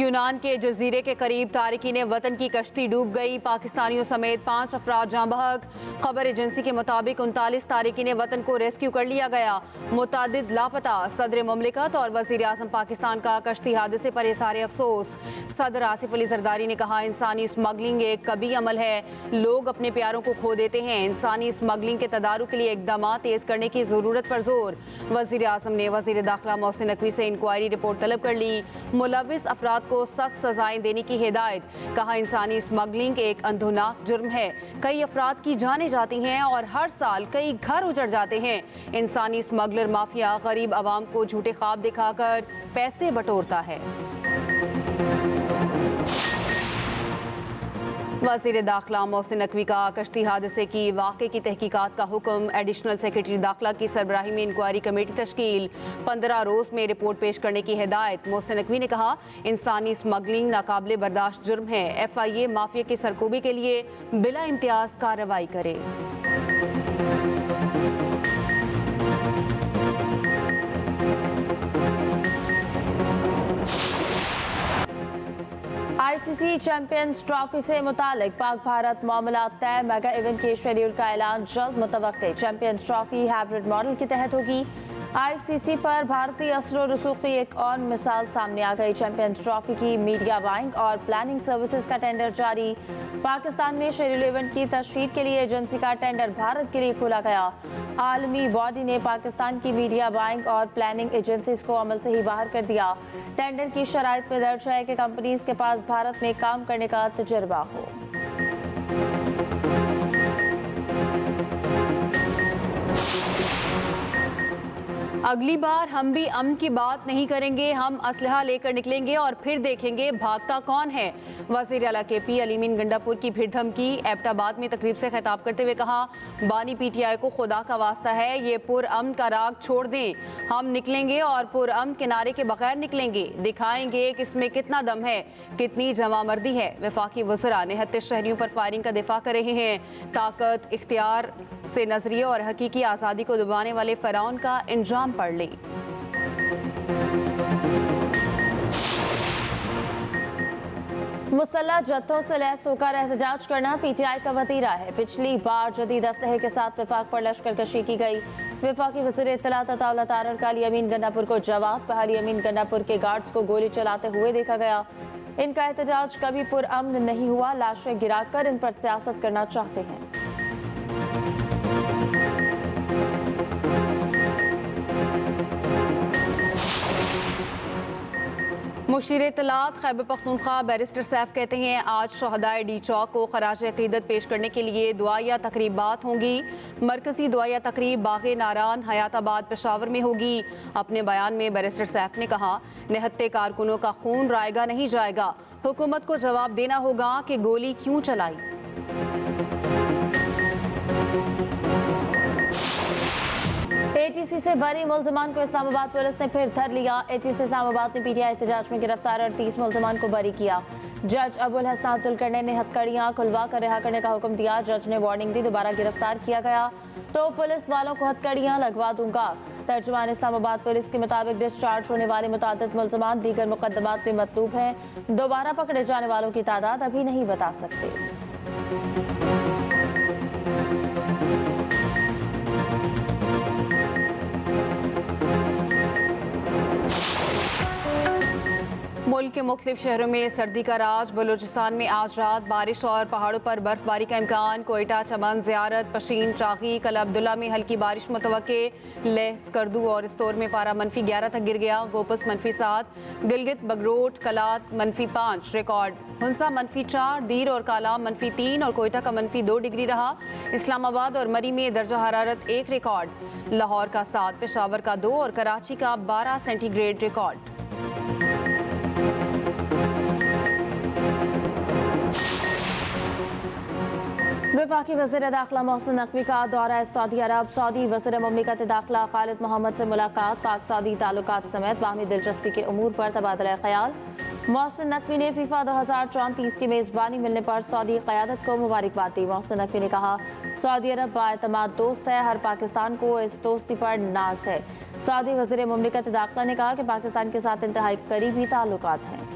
यूनान के जजीरे के करीब तारिकीन वतन की कश्ती डूब गई। पाकिस्तानियों समेत 5 अफराद जाँ बहक। खबर एजेंसी के मुताबिक 39 तारिकीन वतन को रेस्क्यू कर लिया गया। मुतादिद लापता। सदर मुमलिकत और वजीर आज़म पाकिस्तान का कश्ती हादसे पर इज़हार अफसोस। सदर आसिफ अली जरदारी ने कहा, इंसानी स्मगलिंग एक कभी अमल है, लोग अपने प्यारों को खो देते हैं। इंसानी स्मगलिंग के तदारुक के लिए इकदाम तेज करने की ज़रूरत पर जोर। वजीर आज़म ने वजीर दाखिला मोहसिन नकवी से इंक्वायरी रिपोर्ट तलब कर ली। मुलविस अफराद को सख्त सजाएं देने की हिदायत। कहा, इंसानी स्मगलिंग एक अंधोनाक जुर्म है। कई अफराद की जानें जाती हैं और हर साल कई घर उजड़ जाते हैं। इंसानी स्मगलर माफिया गरीब आवाम को झूठे ख्वाब दिखाकर पैसे बटोरता है। वज़ीर दाखिला मोहसिन नकवी का कश्ती हादसे की वाक़े की तहकीकात का हुक्म। एडिशनल सेक्रेटरी दाखिला की सरबराही में इंक्वायरी कमेटी तश्कील। 15 रोज़ में रिपोर्ट पेश करने की हिदायत। मोहसिन नकवी ने कहा, इंसानी स्मगलिंग नाकाबिले बर्दाश्त जुर्म है। FIA माफिया की सरकोबी के लिए बिला इम्तियाज़ कार्रवाई करे। ICC चैंपियंस ट्रॉफी से मुतालिक पाक भारत मामला तय। मेगा इवेंट के शेड्यूल का ऐलान जल्द मुतवक्के। चैंपियंस ट्रॉफी हाइब्रिड मॉडल के तहत होगी। ICC पर भारतीय असर रसूख की एक और मिसाल सामने आ गई। चैंपियंस ट्रॉफी की मीडिया बाइंग और प्लानिंग सर्विसेज का टेंडर जारी। पाकिस्तान में शेड्यूल इवेंट की तशहीर के लिए एजेंसी का टेंडर भारत के लिए खोला गया। आलमी बॉडी ने पाकिस्तान की मीडिया बाइंग और प्लानिंग एजेंसीज को अमल से ही बाहर कर दिया। टेंडर की शराइत में दर्ज है कि कंपनीज के पास भारत में काम करने का तजुर्बा हो। अगली बार हम भी अमन की बात नहीं करेंगे, हम असलहा लेकर निकलेंगे और फिर देखेंगे भागता कौन है। वज़ीर आला KP अलीमीन गंडापुर की फिर धमकी। एबटाबाद में तकरीब से खिताब करते हुए कहा, बानी PTI को खुदा का वास्ता है, ये पुरअमन का राग छोड़ दें। हम निकलेंगे और पुरअमन के नारे के बगैर निकलेंगे। दिखाएंगे कि इसमें कितना दम है, कितनी जवामर्दी है। वफाकी वज़रा निहत्ते शहरियों पर फायरिंग का दिफा कर रहे हैं। ताकत इख्तियार से नजरिए और हकीकी आज़ादी को दबाने वाले फ़िरौन का इंजाम पढ़ ली। मुसल्लह जत्थों से लैस होकर एहतजाज करना PTI का वतीरा है। पिछली बार जदीद असलहे के साथ विफाक पर लश्कर कशी की गई। विफाकी वज़ीर इत्तलात अताउल्लाह तारर का अली अमीन गंडापुर को जवाब। कहा, अली अमीन गंडापुर के गार्ड्स को गोली चलाते हुए देखा गया। इनका एहतजाज कभी पुरअमन नहीं हुआ। लाशें गिराकर इन पर सियासत करना चाहते हैं। मुशीर इत्तलात खैबर पख्तूनख्वा बैरिस्टर सैफ कहते हैं, आज शहदाए डी चौक को खराज अकीदत पेश करने के लिए दुआया तकरीबात होंगी। मरकजी दुआया तकरीब बाग़े नारान हयाताबाद पेशावर में होगी। अपने बयान में बैरिस्टर सैफ ने कहा, निहत्ते कारकुनों का खून रायगा नहीं जाएगा। हुकूमत को जवाब देना होगा कि गोली क्यों चलाई। ATC से बरी मुल्ज़मान को इस्लामाबाद पुलिस ने फिर धर लिया। ATC इस्लामाबाद ने PTI एहतजाज में गिरफ्तार 38 मुल्ज़मान को बरी किया। जज अबुल हसन तुलकरनैन ने हथकड़ियाँ खुलवा कर रिहा करने का हुक्म दिया। जज ने वार्निंग दी, दोबारा गिरफ्तार किया गया तो पुलिस वालों को हथकड़ियाँ लगवा दूंगा। तर्जुमान इस्लामाबाद पुलिस के मुताबिक डिस्चार्ज होने वाले मुतादिद मुल्ज़मान दीगर मुकदमात में मतलूब हैं। दोबारा पकड़े जाने वालों की तादाद अभी नहीं बता सकते। मुल्क के मुख्तलिफ शहरों में सर्दी का राज। बलूचिस्तान में आज रात बारिश और पहाड़ों पर बर्फबारी का इम्कान। कोयटा, चमन, ज़ियारत, पशीन, चाकी, कला अब्दुल्ला में हल्की बारिश मुतवक्के। लेह, स्कर्दू और स्टोर में पारा -11 तक गिर गया। गोपस -7, गिलगित, बगरोट, कलात -5 रिकॉर्ड। हुंसा -4, दीर और काला -3 और कोयटा का -2 डिग्री रहा। इस्लामाबाद और मरी में दर्जा हरारत 1 रिकॉर्ड। लाहौर का 7, पेशावर का 2 और कराची का 12 सेंटीग्रेड रिकॉर्ड। वफाकी वज़ीर दाखिला मोहसिन नकवी का दौरा सऊदी अरब। सऊदी वज़ीर मुमलिकत दाखिला खालिद मोहम्मद से मुलाकात। पाक सऊदी ताल्लुकात समेत बाहमी दिलचस्पी के उमूर पर तबादला ख्याल। मोहसिन नकवी ने FIFA 2034 की मेज़बानी मिलने पर सऊदी क़यादत को मुबारकबाद दी। मोहसिन नकवी ने कहा, सऊदी अरब बाएतमाद दोस्त है, हर पाकिस्तान को इस दोस्ती पर नाज है। सऊदी वज़ीर मुमलिकत दाखिला ने कहा कि पाकिस्तान के साथ इंतहाई करीबी ताल्लुकात हैं।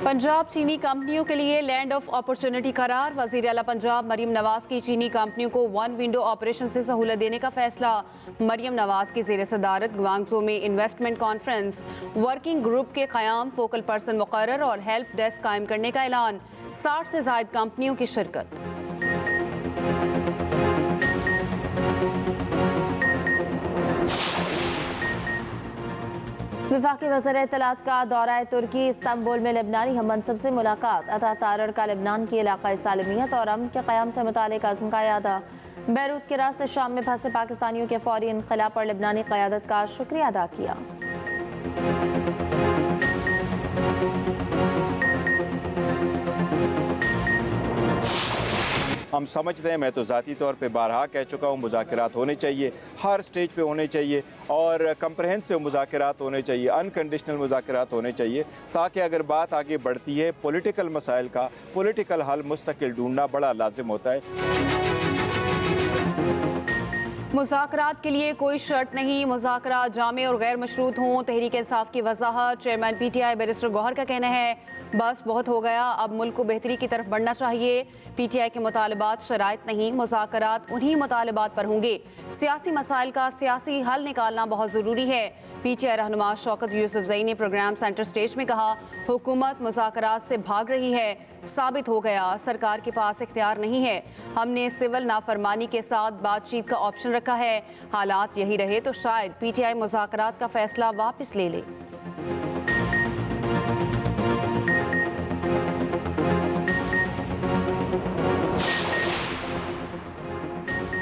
पंजाब चीनी कंपनियों के लिए लैंड ऑफ अपॉर्चुनिटी करार। वजीर आला पंजाब मरियम नवाज की चीनी कंपनियों को वन विंडो ऑपरेशन से सहूलत देने का फैसला। मरियम नवाज की ज़ेर सदारत ग्वांगझो में इन्वेस्टमेंट कॉन्फ्रेंस, वर्किंग ग्रुप के क़याम, फोकल पर्सन मुकर्रर और हेल्प डेस्क कायम करने का ऐलान। 60 से ज़ायद कंपनियों की शिरकत। वफाकी वज़ीर इत्तलात का दौरा तुर्की, इस्तांबुल में लेबनानी हम मनसब से मुलाकात। अता तारड़ का लेबनान की इलाक़ाई सालमियत और अमन के क़याम से मुतालिक अज़्म का यादा। बैरूत के रास्ते शाम में फंसे पाकिस्तानियों के फौरी इनक़िला पर लेबनानी क़यादत का शुक्रिया अदा किया। हम समझते हैं, मैं तो ज़ाती तौर पे बारहा कह चुका हूँ, मुज़ाकरात होने चाहिए, हर स्टेज पे होने चाहिए और कंप्रहेंसिव मुज़ाकरात होने चाहिए, अनकंडीशनल मुज़ाकरात होने चाहिए, ताकि अगर बात आगे बढ़ती है पॉलिटिकल मसाइल का पॉलिटिकल हल मुस्तकिल ढूंढना बड़ा लाजिम होता है। मुज़ाकरात के लिए कोई शर्त नहीं, मुज़ाकरात जामे और गैर मशरूत हों। तहरीक इंसाफ की वजाहत। चेयरमैन PTI बैरिस्टर गौहर का कहना है, बस बहुत हो गया, अब मुल्क को बेहतरी की तरफ बढ़ना चाहिए। PTI के मुतालबात शराइत नहीं, मुज़ाकरात उन्हीं मुतालबात पर होंगे। सियासी मसाइल का सियासी हल निकालना बहुत ज़रूरी है। PTI रहनुमा शौकत यूसुफजई ने प्रोग्राम सेंटर स्टेज में कहा, हुकूमत मुज़ाकरात से भाग रही है, साबित हो गया सरकार के पास इख्तियार नहीं है। हमने सिविल नाफरमानी के साथ बातचीत का ऑप्शन रखा है। हालात यही रहे तो शायद PTI मुज़ाकरात का फैसला वापस ले ले।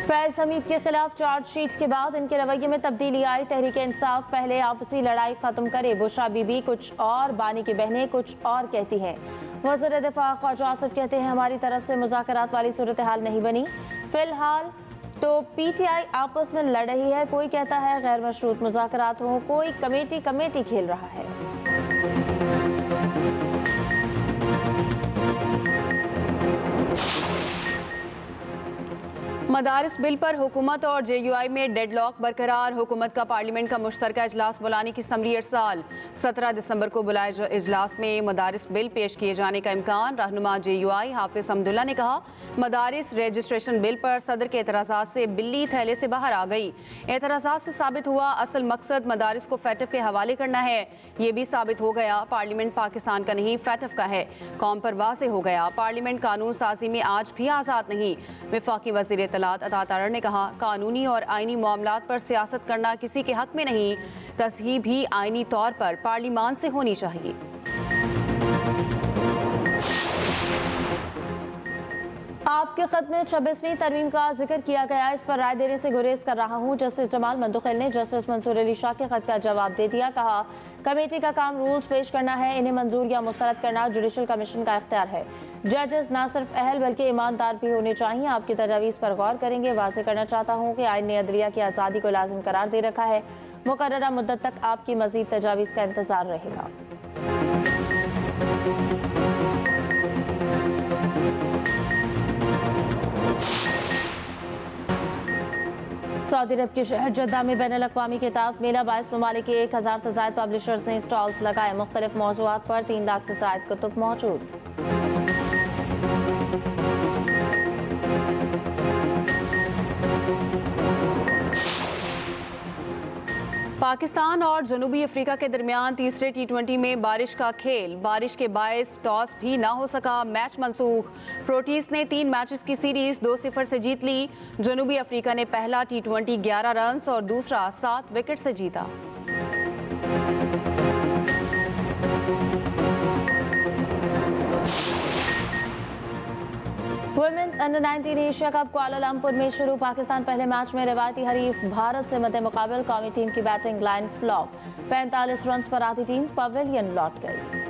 फैज हमीद के खिलाफ चार्जशीट के बाद इनके रवैये में तब्दीली आई। तहरीक इंसाफ पहले आपसी लड़ाई खत्म करे, बुशरा बीबी कुछ और, बानी की बहनें कुछ और कहती हैं। वज़ीर दिफा ख्वाजा आसिफ कहते हैं, हमारी तरफ से मुज़ाकरात वाली सूरत हाल नहीं बनी। फिलहाल तो PTI आपस में लड़ रही है। कोई कहता है गैर मशरूत मुज़ाकरात हो, कोई कमेटी खेल रहा है। मदारिस बिल पर हुकूमत और JUI में डेडलॉक बरकरार। हुकूमत का पार्लियामेंट का मुश्तरका इजलास बुलाने की समरी इरसाल। 17 दिसंबर को बुलाए इजलास में मदारिस बिल पेश किए जाने का इम्कान। रहनुमा JUI हाफिज हमदुल्ला ने कहा, मदारिस रजिस्ट्रेशन बिल पर सदर के एतराज़ात से बिल्ली थैले से बाहर आ गई। एतराज़ात से साबित हुआ असल मकसद मदारिस को फैटफ के हवाले करना है। ये भी साबित हो गया पार्लियामेंट पाकिस्तान का नहीं फैटफ का है। कौम पर वाज़े हो गया पार्लियामेंट कानून साजी में आज भी आज़ाद नहीं। वफाकी वज़ीर इत्तलात अता तारड़ ने कहा, कानूनी और आइनी मामलात पर सियासत करना किसी के हक में नहीं। तस्हीह भी आइनी तौर पर पार्लियामान से होनी चाहिए। आपके खत में 26वीं तरमीम का जिक्र किया गया, इस पर राय देने से गुरेज कर रहा हूँ। जस्टिस जमाल मंदुखिल ने जस्टिस मंसूर अली शाह के खत का जवाब दे दिया। कहा, कमेटी का काम रूल्स पेश करना है, इन्हें मंजूर या मुस्तरद करना जुडिशल कमीशन का इख्तियार है। जजेस ना सिर्फ अहल बल्कि ईमानदार भी होने चाहिए। आपकी तजावीज़ पर गौर करेंगे। वाज़ेह करना चाहता हूँ कि आइन ने अदलिया की आज़ादी को लाजिम करार दे रखा है। मुकर्ररा मुद्दत तक आपकी मज़ीद तजावीज़ का इंतज़ार रहेगा। सऊदी अरब के शहर जद्दा में बैनुल अक़वामी किताब मेला 22 ममालिक के 1000 से ज़ायद पब्लिशर्स ने स्टॉल्स लगाए। मुख्तलिफ मौज़ूआत पर 3 लाख से ज़ायद कुतुब मौजूद। पाकिस्तान और जनूबी अफ्रीका के दरमियान तीसरे T20 में बारिश का खेल। बारिश के बायस टॉस भी ना हो सका, मैच मनसूख। प्रोटीज ने 3 मैचेस की सीरीज 2-0 से जीत ली। जनूबी अफ्रीका ने पहला T20 11 रन और दूसरा 7 विकेट से जीता। Women's under nineteen Asia cup Kuala Lumpur में शुरू। पाकिस्तान पहले मैच में रिवायती हरीफ भारत से मद्दे मुकाबल। कौमी टीम की बैटिंग लाइन फ्लॉप। 45 रन पर आती टीम पवेलियन लौट गई।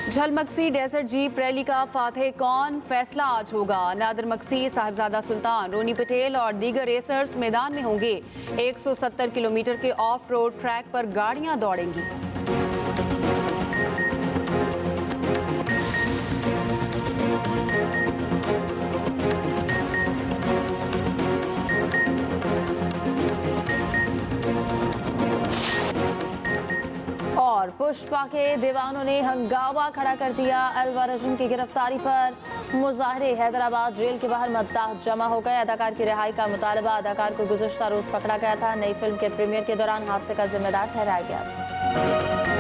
झलमक्सी डेजर्ट जीप रैली का फातेह कौन, फैसला आज होगा। नादिर मक्सी, साहिबजादा सुल्तान, रोनी पटेल और दीगर रेसर्स मैदान में होंगे। 170 किलोमीटर के ऑफ रोड ट्रैक पर गाड़ियां दौड़ेंगी। और पुष्पा के दीवानों ने हंगामा खड़ा कर दिया। अलवर अर्जुन की गिरफ्तारी पर मुजाहरे हैदराबाद जेल के बाहर मद्दाह जमा हो गए। अदाकार की रिहाई का मुतालबा। अदाकार को गुज़श्ता रोज पकड़ा गया था। नई फिल्म के प्रीमियर के दौरान हादसे का जिम्मेदार ठहराया गया।